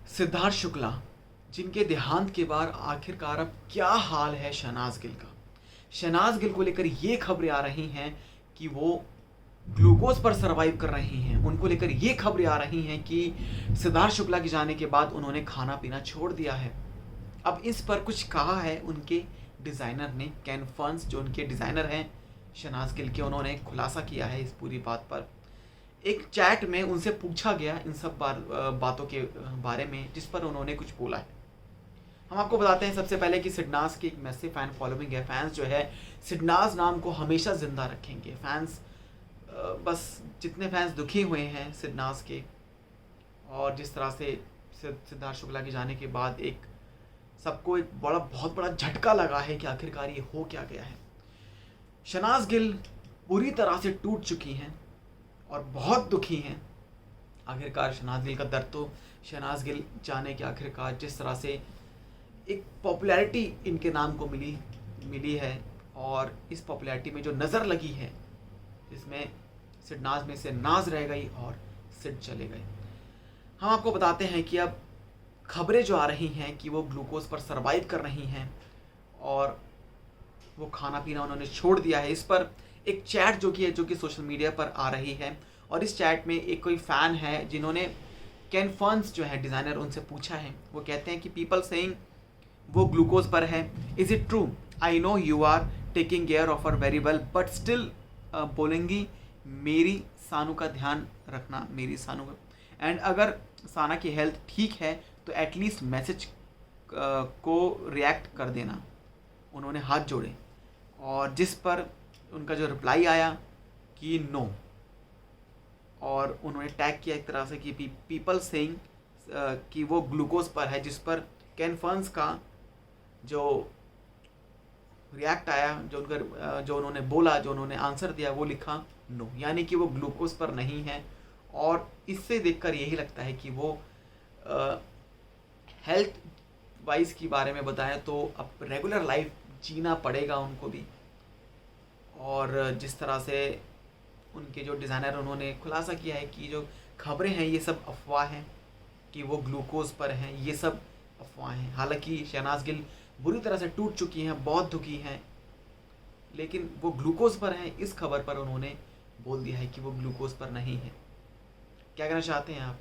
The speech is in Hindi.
सिद्धार्थ शुक्ला, जिनके देहांत के बाद आखिरकार अब क्या हाल है शहनाज गिल का। शहनाज गिल को लेकर ये खबरें आ रही हैं कि वो ग्लूकोज पर सरवाइव कर रही हैं। उनको लेकर ये खबरें आ रही हैं कि सिद्धार्थ शुक्ला के जाने के बाद उन्होंने खाना पीना छोड़ दिया है। अब इस पर कुछ कहा है उनके डिज़ाइनर ने। कैन फंस जो उनके डिज़ाइनर हैं शहनाज गिल के, उन्होंने खुलासा किया है इस पूरी बात पर। एक चैट में उनसे पूछा गया इन सब बातों के बारे में, जिस पर उन्होंने कुछ बोला है। हम आपको बताते हैं सबसे पहले कि सिडनाज की एक मैसिव फैन फॉलोइंग है। फैंस जो है सिडनाज नाम को हमेशा जिंदा रखेंगे। फैंस बस जितने फैंस दुखी हुए हैं सिडनाज के, और जिस तरह से सिद्धार्थ शुक्ला के जाने के बाद एक सबको एक बहुत बड़ा झटका लगा है कि आखिरकार ये हो क्या गया है। शहनाज गिल पूरी तरह से टूट चुकी हैं और बहुत दुखी हैं। आखिरकार शहनाज गिल का दर्द तो शहनाज गिल जाने के आखिरकार जिस तरह से एक पॉपुलैरिटी इनके नाम को मिली है, और इस पॉपुलैरिटी में जो नज़र लगी है, जिसमें सिडनाज में से नाज रह गई और सिड चले गए। हम आपको बताते हैं कि अब खबरें जो आ रही हैं कि वो ग्लूकोज पर सरवाइव कर रही हैं और वो खाना पीना उन्होंने छोड़ दिया है। इस पर एक चैट जो कि सोशल मीडिया पर आ रही है, और इस चैट में एक कोई फ़ैन है जिन्होंने कैन फंस जो है डिज़ाइनर, उनसे पूछा है। वो कहते हैं कि पीपल सेइंग वो ग्लूकोज पर है, is it true? I know you are taking care of her very well, but still बोलेंगी मेरी सानू का ध्यान रखना, मेरी सानू का। एंड अगर साना की हेल्थ ठीक है तो एटलीस्ट मैसेज को रिएक्ट कर देना। उन्होंने हाथ जोड़े, और जिस पर उनका जो रिप्लाई आया कि नो, और उन्होंने टैग किया एक तरह से कि पीपल सेइंग कि वो ग्लूकोज पर है, जिस पर कैन फंस का जो रिएक्ट आया, जो उन्होंने बोला, जो उन्होंने आंसर दिया, वो लिखा नो, यानी कि वो ग्लूकोज पर नहीं है। और इससे देखकर यही लगता है कि वो हेल्थ वाइज के बारे में बताया तो अब रेगुलर लाइफ जीना पड़ेगा उनको भी। और जिस तरह से उनके जो डिज़ाइनर, उन्होंने खुलासा किया है कि जो खबरें हैं ये सब अफवाह हैं, कि वो ग्लूकोज पर हैं, ये सब अफवाह हैं। हालांकि शहनाज गिल बुरी तरह से टूट चुकी हैं, बहुत दुखी हैं, लेकिन वो ग्लूकोज पर हैं, इस खबर पर उन्होंने बोल दिया है कि वो ग्लूकोज पर नहीं है। क्या कहना चाहते हैं आप?